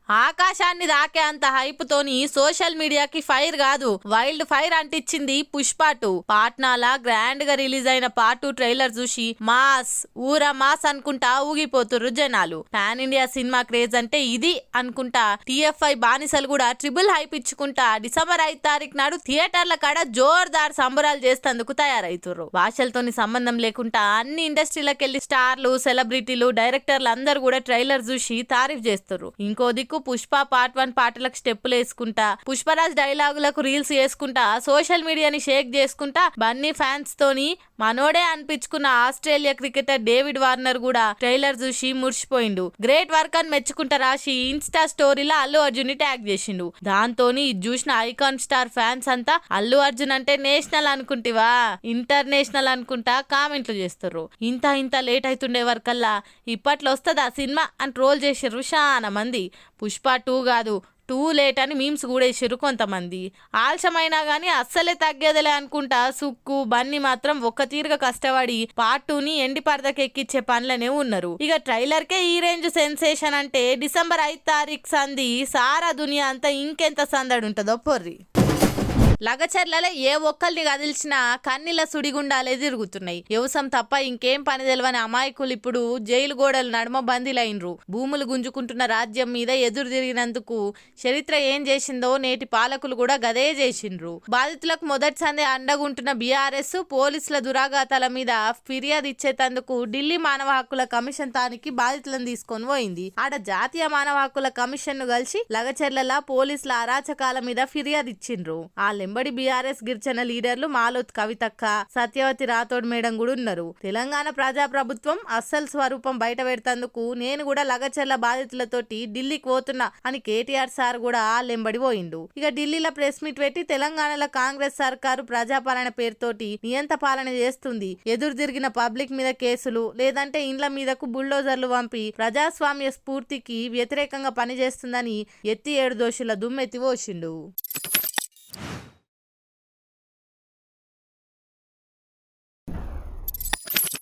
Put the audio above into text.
ఆకాశాన్ని దాకే అంత హైప్ తోని సోషల్ మీడియాకి ఫైర్ కాదు వైల్డ్ ఫైర్ అంటించింది పుష్ప 2. పాట్నాల గ్రాండ్ గా రిలీజ్ అయిన పార్ట్ 2 ట్రైలర్ చూసి మాస్ ఊరా మాస్ అనుకుంటా ఊగిపోతుర్రు జనాలు. పాన్ ఇండియా సినిమా క్రేజ్ అంటే ఇది అనుకుంటా TFI బానిసలు కూడా ట్రిపుల్ హైప్ ఇచ్చుకుంటా డిసెంబర్ 5 తారీఖు నాడు థియేటర్ల కాడ జోర్దార్ సంబరాలు చేస్తేందుకు తయారైతుర్రు. భాషలతోని సంబంధం లేకుండా అన్ని ఇండస్ట్రీలకెళ్లి స్టార్లు, సెలబ్రిటీలు, డైరెక్టర్లు అందరూ కూడా ట్రైలర్ చూసి తారీఫ్ చేస్తుర్రు. ఇంకో దిక్కు పుష్ప పార్ట్ 1 పాటలకు స్టెప్పులు వేసుకుంటా, పుష్పరాజ్ డైలాగులకు రీల్స్ చేసుకుంటా, సోషల్ మీడియాని షేక్ చేసుకుంటా బన్నీ ఫ్యాన్స్ తోని మనోడే అనిపించుకున్న ఆస్ట్రేలియా క్రికెటర్ డేవిడ్ వార్నర్ కూడా ట్రైలర్ చూసి మురిసిపోయిండు. గ్రేట్ వర్క్ అని మెచ్చుకుంటా రాసి ఇన్స్టా స్టోరీలో అల్లు అర్జున్ ని ట్యాగ్ చేసిండు. దాంతోని ఇది చూసిన ఐకాన్ స్టార్ ఫ్యాన్స్ అంతా అల్లు అర్జున్ అంటే నేషనల్ అనుకుంటివా ఇంటర్నేషనల్ అనుకుంటా కామెంట్లు చేస్తుర్రు. ఇంత లేట్ అవుతుండే వరకల్లా ఇప్పట్లో వస్తుందా సినిమా అని ట్రోల్ చేసిర్రు చాలా మంది. పుష్ప 2 కాదు 2 లేట్ అని మీమ్స్ కూడా వేసిర్రు కొంతమంది. ఆలస్యమైనా గానీ అస్సలే తగ్గేదిలే అనుకుంటా సుక్కు, బన్నీ మాత్రం ఒక్క తీరుగా కష్టపడి పార్ట్ 2ని ఎండి పరదకెక్కిచ్చే పనులనే ఉన్నారు. ఇక ట్రైలర్ కే ఈ రేంజ్ సెన్సేషన్ అంటే డిసెంబర్ 5 తారీఖు సంది సారా దునియా అంతా ఇంకెంత సందడి ఉంటుందో పొర్రి. లగచర్లలో ఏ ఒక్కరిని కదిల్చినా కన్నీల సుడిగుండాలే తిరుగుతున్నాయి. వ్యవసాయం తప్ప ఇంకేం పని తెలవని అమాయకులు ఇప్పుడు జైలు గోడలు నడుమ బందీలైనరు. భూములు గుంజుకుంటున్న రాజ్యం మీద ఎదురు తిరిగినందుకు చరిత్ర ఏం చేసిందో నేటి పాలకులు కూడా గదే చేసిండ్రు. బాధితులకు మొదటి సందే అండగుంటున్న BRS పోలీసుల దురాఘాతాల మీద ఫిర్యాదు ఇచ్చేందుకు ఢిల్లీ మానవ హక్కుల కమిషన్ తానికి బాధితులను తీసుకొని పోయింది. ఆడ జాతీయ మానవ హక్కుల కమిషన్ ను కలిసి లగచర్ల పోలీసుల అరాచకాల మీద ఫిర్యాదు ఇచ్చిండ్రు. వెంబడి BRS గిరిజన లీడర్లు మాలోత్ కవితక్క, సత్యవతి రాథోడ్ మేడం కూడా ఉన్నారు. తెలంగాణ ప్రజాప్రభుత్వం అస్సలు స్వరూపం బయట పెడతందుకు నేను కూడా లగచర్ల బాధితులతోటి ఢిల్లీకి పోతున్నా అని KTR సార్ కూడా వెంబడి పోయిండు. ఇక ఢిల్లీలో ప్రెస్ మీట్ పెట్టి తెలంగాణలో కాంగ్రెస్ సర్కారు ప్రజాపాలన పేరుతోటి నియంత పాలన చేస్తుంది, ఎదురు తిరిగిన పబ్లిక్ మీద కేసులు లేదంటే ఇండ్ల మీదకు బుల్డోజర్లు పంపి ప్రజాస్వామ్య స్ఫూర్తికి వ్యతిరేకంగా పనిచేస్తుందని ఎత్తి 7 దోషుల దుమ్మెత్తి పోసిండు.